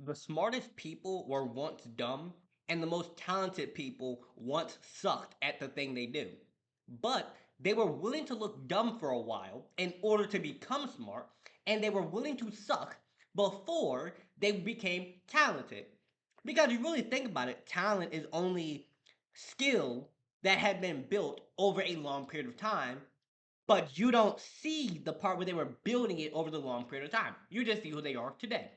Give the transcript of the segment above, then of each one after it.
The smartest people were once dumb, and the most talented people once sucked at the thing they do. But they were willing to look dumb for a while in order to become smart, and they were willing to suck before they became talented. Because you really think about it, talent is only skill that had been built over a long period of time, but you don't see the part where they were building it over the long period of time. You just see who they are today.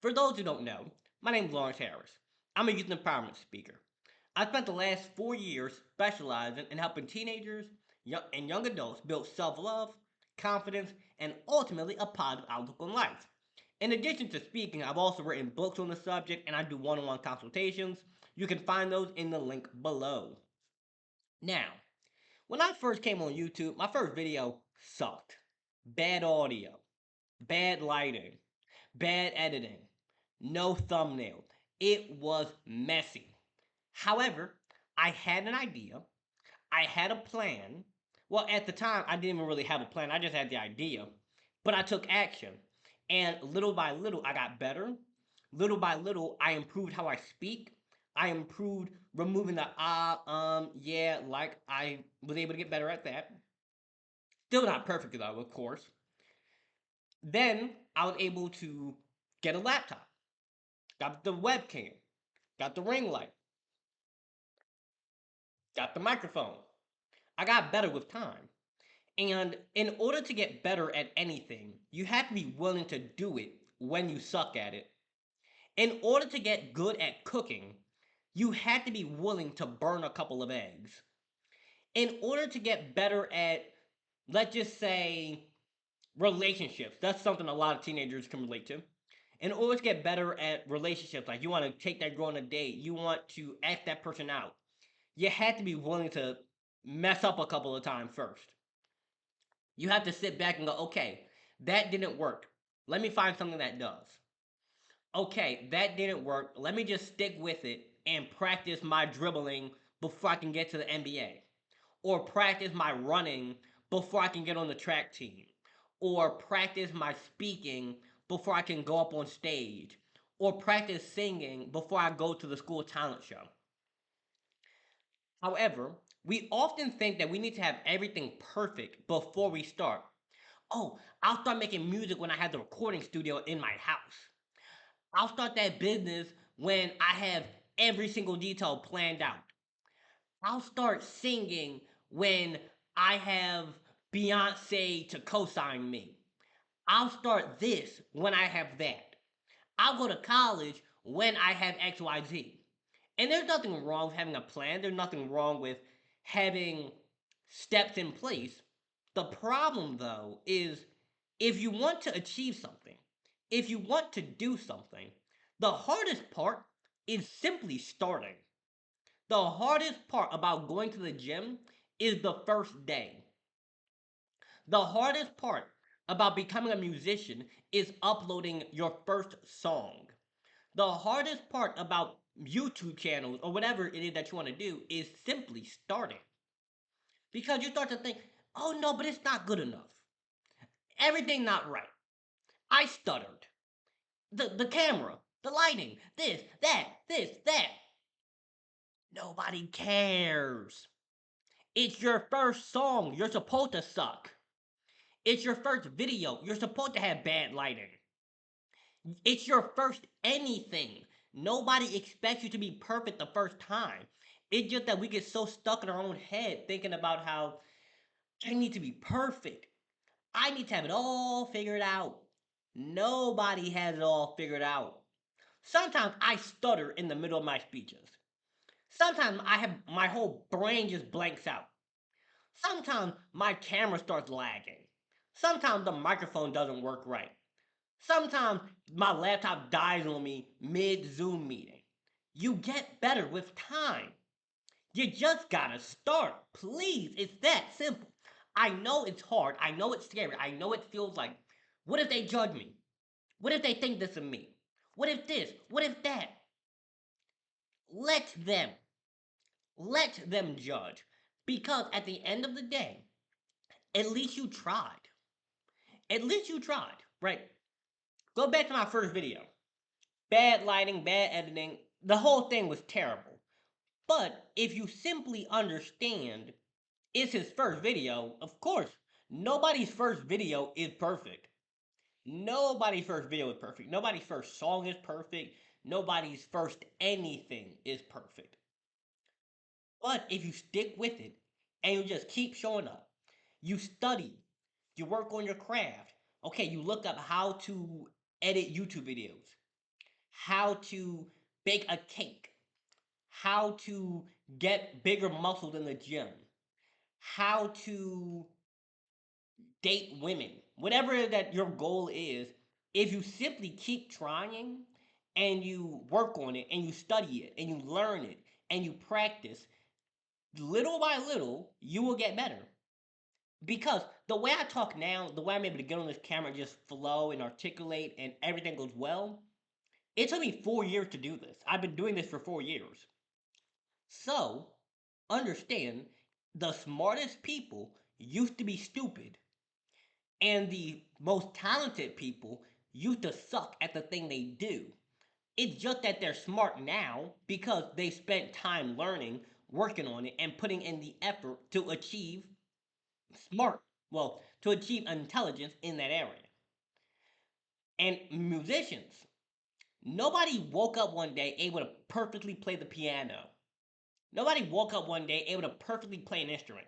For those who don't know, my name is Lawrence Harris. I'm a youth empowerment speaker. I spent the last 4 years specializing in helping teenagers and young adults build self love, confidence, and ultimately a positive outlook on life. In addition to speaking, I've also written books on the subject and I do one on one consultations. You can find those in the link below. Now, when I first came on YouTube, my first video sucked. Bad audio, bad lighting, bad editing, no thumbnail. It was messy. However, I had an idea, I had a plan. Well, at the time, I didn't even really have a plan, I just had the idea. But I took action. And little by little, I got better. Little by little, I improved how I speak. I improved removing the yeah, like I was able to get better at that. Still not perfect though, of course. Then I was able to get a laptop, got the webcam, got the ring light, got the microphone. I got better with time. And in order to get better at anything, you have to be willing to do it when you suck at it. In order to get good at cooking, you have to be willing to burn a couple of eggs. In order to get better at, let's just say, relationships, that's something a lot of teenagers can relate to. In order to get better at relationships, like you want to take that girl on a date, you want to ask that person out, you have to be willing to mess up a couple of times first. You have to sit back and go, okay, that didn't work. Let me find something that does. Okay, that didn't work. Let me just stick with it and practice my dribbling before I can get to the NBA. Or practice my running before I can get on the track team. Or practice my speaking before I can go up on stage. Or practice singing before I go to the school talent show. However, we often think that we need to have everything perfect before we start. Oh, I'll start making music when I have the recording studio in my house. I'll start that business when I have every single detail planned out. I'll start singing when I have Beyonce to co sign me. I'll start this when I have that. I'll go to college when I have XYZ. And there's nothing wrong with having a plan, there's nothing wrong with having steps in place. The problem, though, is if you want to achieve something, if you want to do something, the hardest part is simply starting. The hardest part about going to the gym is the first day. The hardest part about becoming a musician is uploading your first song. The hardest part about YouTube channels or whatever it is that you want to do is simply starting. Because you start to think, oh no, but it's not good enough. Everything not right. I stuttered. The camera, the lighting, this, that. Nobody cares. It's your first song. You're supposed to suck. It's your first video. You're supposed to have bad lighting. It's your first anything. Nobody expects you to be perfect the first time. It's just that we get so stuck in our own head thinking about how I need to be perfect. I need to have it all figured out. Nobody has it all figured out. Sometimes I stutter in the middle of my speeches. Sometimes I have my whole brain just blanks out. Sometimes my camera starts lagging. Sometimes the microphone doesn't work right. Sometimes my laptop dies on me mid Zoom meeting. You get better with time. You just gotta start. Please, it's that simple. I know it's hard. I know it's scary. I know it feels like, what if they judge me? What if they think this of me? What if this? What if that? Let them. Let them judge. Because at the end of the day, at least you tried. At least you tried, right? Go back to my first video. bad lighting, bad editing. The whole thing was terrible. But if you simply understand it's his first video, of course, nobody's first video is perfect. Nobody's first video is perfect. Nobody's first song is perfect. Nobody's first anything is perfect. But if you stick with it and you just keep showing up, you study, you work on your craft. Okay, you look up how to edit YouTube videos, how to bake a cake, how to get bigger muscles in the gym, how to date women, whatever that your goal is, if you simply keep trying and you work on it and you study it and you learn it and you practice, little by little, you will get better. Because the way I talk now, the way I'm able to get on this camera and just flow and articulate and everything goes well, it took me 4 years to do this. I've been doing this for 4 years. So, understand the smartest people used to be stupid, and the most talented people used to suck at the thing they do. It's just that they're smart now because they spent time learning, working on it, and putting in the effort to achieve smart, well, to achieve intelligence in that area. And musicians, nobody woke up one day able to perfectly play the piano. Nobody woke up one day able to perfectly play an instrument.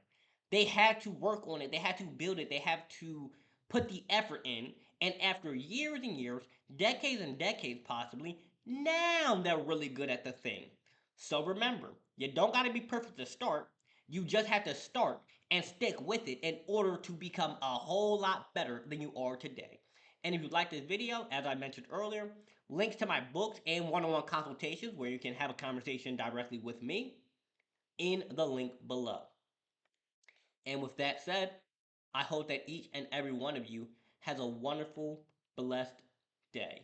They had to work on it, they had to build it, they have to put the effort in. And after years and years, decades and decades possibly, now they're really good at the thing. So remember, you don't got to be perfect to start. You just have to start and stick with it in order to become a whole lot better than you are today. And if you like this video, as I mentioned earlier, links to my books and one-on-one consultations where you can have a conversation directly with me in the link below. And with that said, I hope that each and every one of you has a wonderful, blessed day.